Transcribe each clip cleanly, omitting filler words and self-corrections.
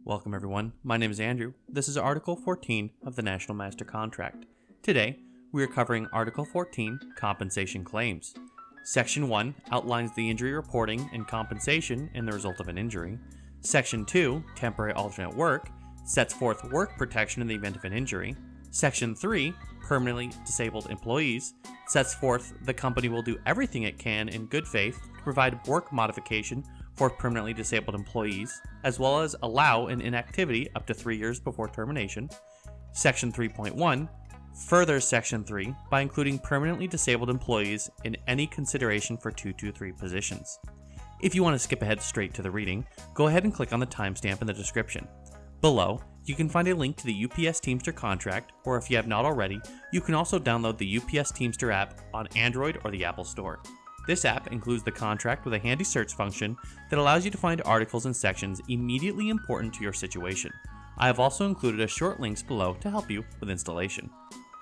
Welcome everyone, my name is Andrew. This is Article 14 of the National Master Contract. Today, we are covering Article 14, Compensation Claims. Section 1 outlines the injury reporting and compensation in the result of an injury. Section 2, Temporary Alternate Work, sets forth work protection in the event of an injury. Section 3, Permanently Disabled Employees, sets forth the company will do everything it can in good faith to provide work modification for permanently disabled employees, as well as allow an inactivity up to 3 years before termination. Section 3.1 furthers Section 3 by including permanently disabled employees in any consideration for 223 positions. If you want to skip ahead straight to the reading, go ahead and click on the timestamp in the description. Below, you can find a link to the UPS Teamster contract, or if you have not already, you can also download the UPS Teamster app on Android or the Apple Store. This app includes the contract with a handy search function that allows you to find articles and sections immediately important to your situation. I have also included a short links below to help you with installation.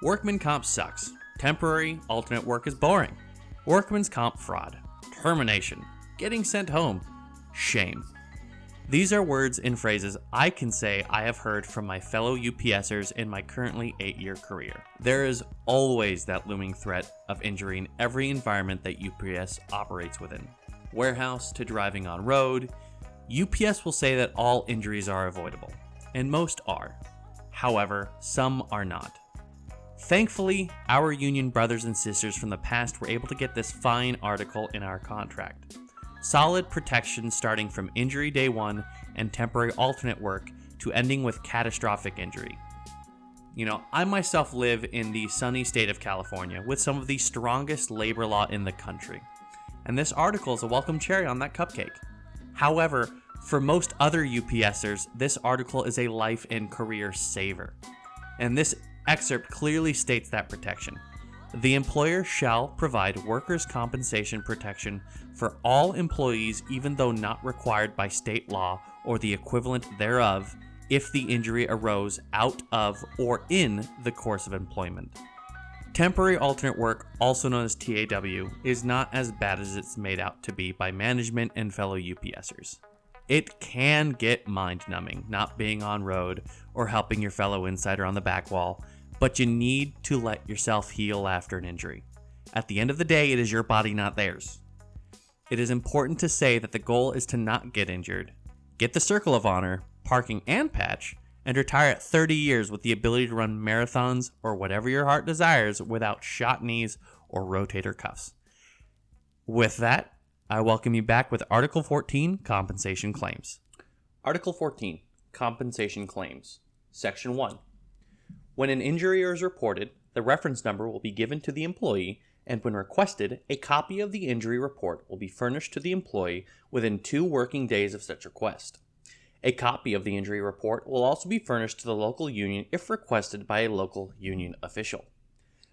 Workman comp sucks. Temporary alternate work is boring. Workman's comp fraud. Termination. Getting sent home. Shame. These are words and phrases I can say I have heard from my fellow UPSers in my currently 8-year career. There is always that looming threat of injury in every environment that UPS operates within. Warehouse to driving on road, UPS will say that all injuries are avoidable, and most are. However, some are not. Thankfully, our union brothers and sisters from the past were able to get this fine article in our contract. Solid protection starting from injury day 1 and temporary alternate work to ending with catastrophic injury. I myself live in the sunny state of California with some of the strongest labor law in the country, and this article is a welcome cherry on that cupcake. However, for most other UPSers, this article is a life and career saver, and this excerpt clearly states that protection. The employer shall provide workers' compensation protection for all employees even though not required by state law or the equivalent thereof if the injury arose out of or in the course of employment. Temporary alternate work, also known as TAW, is not as bad as it's made out to be by management and fellow UPSers. It can get mind-numbing not being on road or helping your fellow insider on the back wall, but you need to let yourself heal after an injury. At the end of the day, it is your body, not theirs. It is important to say that the goal is to not get injured, get the Circle of Honor, parking and patch, and retire at 30 years with the ability to run marathons or whatever your heart desires without shot knees or rotator cuffs. With that, I welcome you back with Article 14, Compensation Claims. Article 14, Compensation Claims. Section 1. When an injury is reported, the reference number will be given to the employee, and when requested, a copy of the injury report will be furnished to the employee within 2 working days of such request. A copy of the injury report will also be furnished to the local union if requested by a local union official.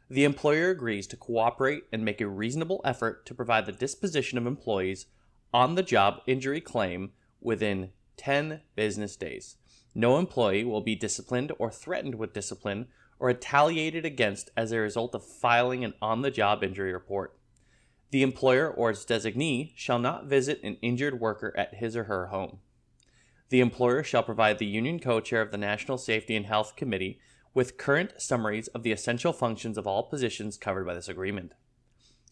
The employer agrees to cooperate and make a reasonable effort to provide the disposition of employees on the job injury claim within 10 business days. No employee will be disciplined or threatened with discipline or retaliated against as a result of filing an on-the-job injury report. The employer or its designee shall not visit an injured worker at his or her home. The employer shall provide the union co-chair of the National Safety and Health Committee with current summaries of the essential functions of all positions covered by this agreement.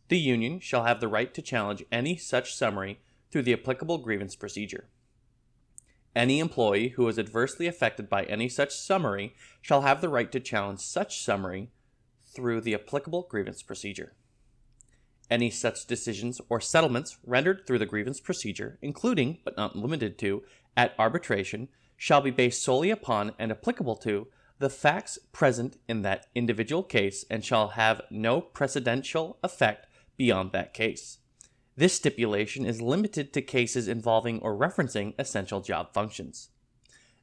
The union shall have the right to challenge any such summary through the applicable grievance procedure. Any employee who is adversely affected by any such summary shall have the right to challenge such summary through the applicable grievance procedure. Any such decisions or settlements rendered through the grievance procedure, including, but not limited to, at arbitration, shall be based solely upon and applicable to the facts present in that individual case and shall have no precedential effect beyond that case. This stipulation is limited to cases involving or referencing essential job functions.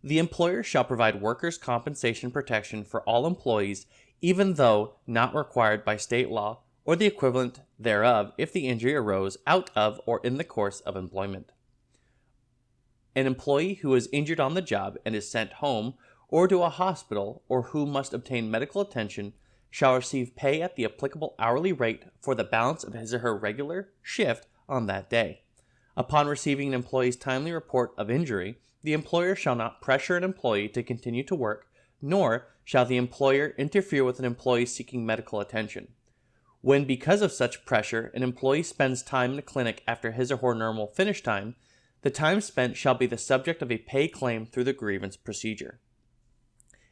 The employer shall provide workers' compensation protection for all employees, even though not required by state law or the equivalent thereof if the injury arose out of or in the course of employment. An employee who is injured on the job and is sent home or to a hospital or who must obtain medical attention shall receive pay at the applicable hourly rate for the balance of his or her regular shift on that day. Upon receiving an employee's timely report of injury, the employer shall not pressure an employee to continue to work, nor shall the employer interfere with an employee seeking medical attention. When, because of such pressure, an employee spends time in a clinic after his or her normal finish time, the time spent shall be the subject of a pay claim through the grievance procedure.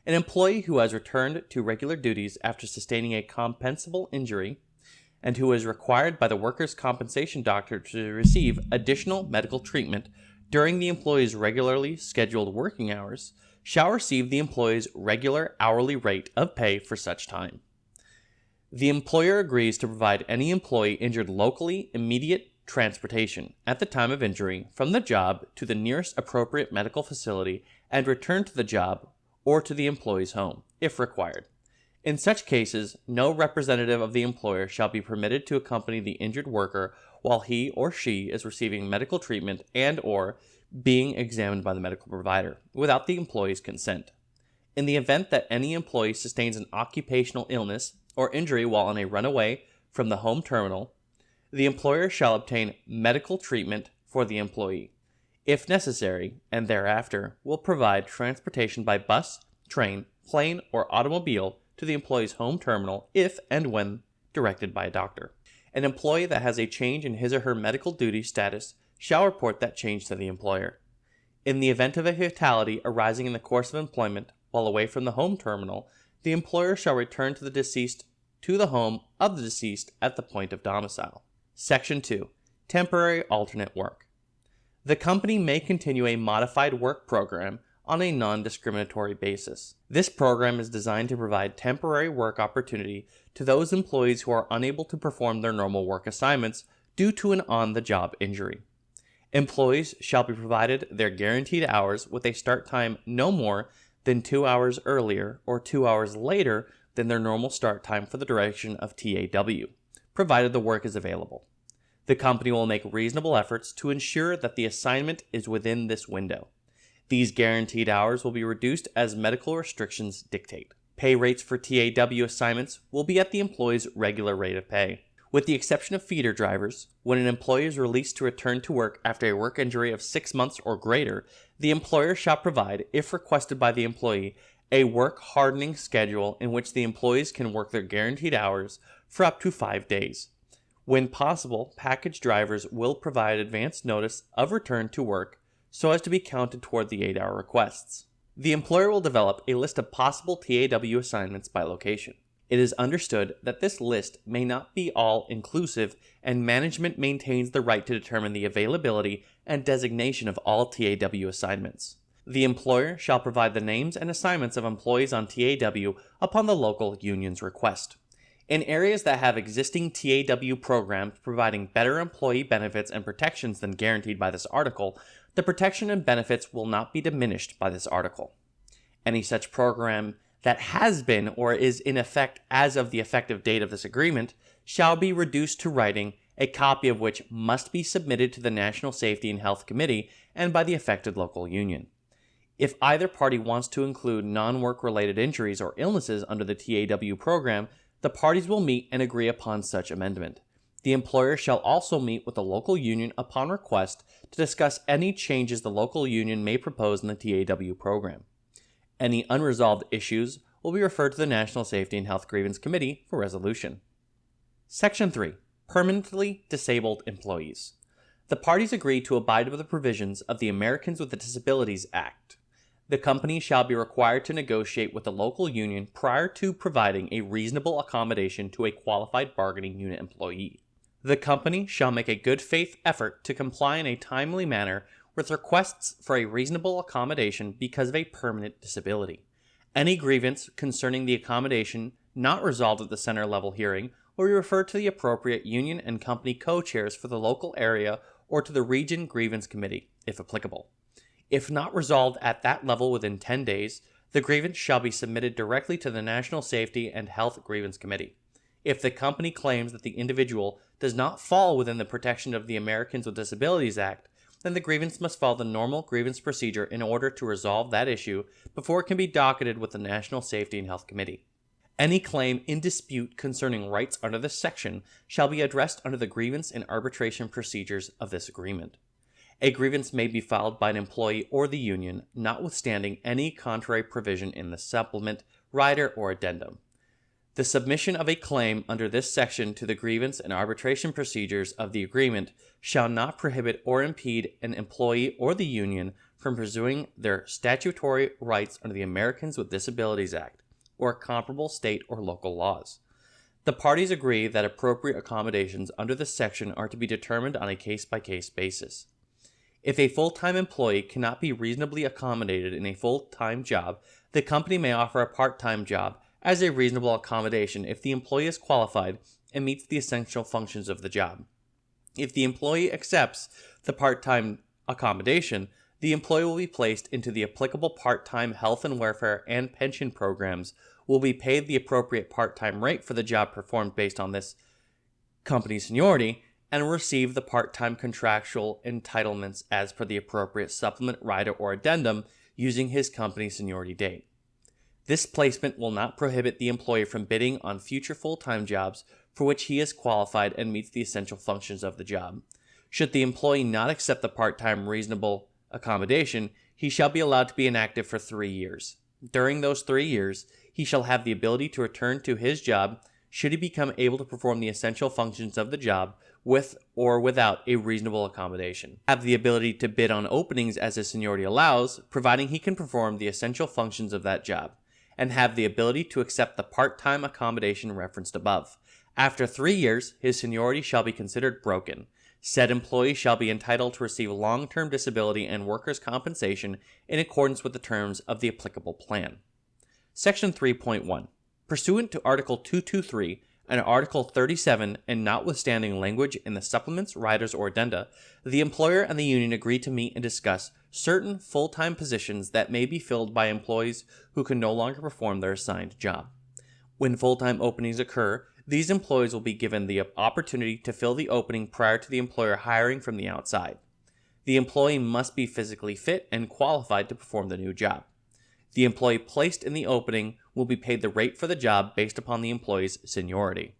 An employee who has returned to regular duties after sustaining a compensable injury and who is required by the workers' compensation doctor to receive additional medical treatment during the employee's regularly scheduled working hours shall receive the employee's regular hourly rate of pay for such time. The employer agrees to provide any employee injured locally immediate transportation at the time of injury from the job to the nearest appropriate medical facility and return to the job or to the employee's home, if required. In such cases, no representative of the employer shall be permitted to accompany the injured worker while he or she is receiving medical treatment and/or being examined by the medical provider, without the employee's consent. In the event that any employee sustains an occupational illness or injury while on a runaway from the home terminal, the employer shall obtain medical treatment for the employee, if necessary, and thereafter will provide transportation by bus, train, plane, or automobile to the employee's home terminal if and when directed by a doctor. An employee that has a change in his or her medical duty status shall report that change to the employer. In the event of a fatality arising in the course of employment while away from the home terminal, the employer shall return to the home of the deceased at the point of domicile. Section 2. Temporary alternate work. The company may continue a modified work program on a non-discriminatory basis. This program is designed to provide temporary work opportunity to those employees who are unable to perform their normal work assignments due to an on-the-job injury. Employees shall be provided their guaranteed hours with a start time no more than 2 hours earlier or 2 hours later than their normal start time for the duration of TAW, provided the work is available. The company will make reasonable efforts to ensure that the assignment is within this window. These guaranteed hours will be reduced as medical restrictions dictate. Pay rates for TAW assignments will be at the employee's regular rate of pay. With the exception of feeder drivers, when an employee is released to return to work after a work injury of 6 months or greater, the employer shall provide, if requested by the employee, a work hardening schedule in which the employees can work their guaranteed hours for up to 5 days. When possible, package drivers will provide advance notice of return to work so as to be counted toward the 8-hour requests. The employer will develop a list of possible TAW assignments by location. It is understood that this list may not be all-inclusive, and management maintains the right to determine the availability and designation of all TAW assignments. The employer shall provide the names and assignments of employees on TAW upon the local union's request. In areas that have existing TAW programs providing better employee benefits and protections than guaranteed by this article, the protection and benefits will not be diminished by this article. Any such program that has been or is in effect as of the effective date of this agreement shall be reduced to writing, a copy of which must be submitted to the National Safety and Health Committee and by the affected local union. If either party wants to include non-work-related injuries or illnesses under the TAW program, the parties will meet and agree upon such amendment. The employer shall also meet with the local union upon request to discuss any changes the local union may propose in the TAW program. Any unresolved issues will be referred to the National Safety and Health Grievance Committee for resolution. Section 3. Permanently disabled employees. The parties agree to abide by the provisions of the Americans with Disabilities Act. The company shall be required to negotiate with the local union prior to providing a reasonable accommodation to a qualified bargaining unit employee. The company shall make a good faith effort to comply in a timely manner with requests for a reasonable accommodation because of a permanent disability. Any grievance concerning the accommodation not resolved at the center level hearing will be referred to the appropriate union and company co-chairs for the local area or to the region grievance committee, if applicable. If not resolved at that level within 10 days, the grievance shall be submitted directly to the National Safety and Health Grievance Committee. If the company claims that the individual does not fall within the protection of the Americans with Disabilities Act, then the grievance must follow the normal grievance procedure in order to resolve that issue before it can be docketed with the National Safety and Health Committee. Any claim in dispute concerning rights under this section shall be addressed under the grievance and arbitration procedures of this agreement. A grievance may be filed by an employee or the union, notwithstanding any contrary provision in the supplement, rider, or addendum. The submission of a claim under this section to the grievance and arbitration procedures of the agreement shall not prohibit or impede an employee or the union from pursuing their statutory rights under the Americans with Disabilities Act or comparable state or local laws. The parties agree that appropriate accommodations under this section are to be determined on a case-by-case basis. If a full-time employee cannot be reasonably accommodated in a full-time job, the company may offer a part-time job as a reasonable accommodation if the employee is qualified and meets the essential functions of the job. If the employee accepts the part-time accommodation, the employee will be placed into the applicable part-time health and welfare and pension programs, will be paid the appropriate part-time rate for the job performed based on this company's seniority, and will receive the part-time contractual entitlements as per the appropriate supplement, rider, or addendum using his company's seniority date. This placement will not prohibit the employee from bidding on future full-time jobs for which he is qualified and meets the essential functions of the job. Should the employee not accept the part-time reasonable accommodation, he shall be allowed to be inactive for 3 years. During those 3 years, he shall have the ability to return to his job should he become able to perform the essential functions of the job with or without a reasonable accommodation. Have the ability to bid on openings as his seniority allows, providing he can perform the essential functions of that job, and have the ability to accept the part-time accommodation referenced above. After 3 years, his seniority shall be considered broken. Said employee shall be entitled to receive long-term disability and workers' compensation in accordance with the terms of the applicable plan. Section 3.1. Pursuant to Article 223 and Article 37, and notwithstanding language in the supplements, riders, or addenda, the employer and the union agree to meet and discuss certain full-time positions that may be filled by employees who can no longer perform their assigned job. When full-time openings occur, these employees will be given the opportunity to fill the opening prior to the employer hiring from the outside. The employee must be physically fit and qualified to perform the new job. The employee placed in the opening will be paid the rate for the job based upon the employee's seniority.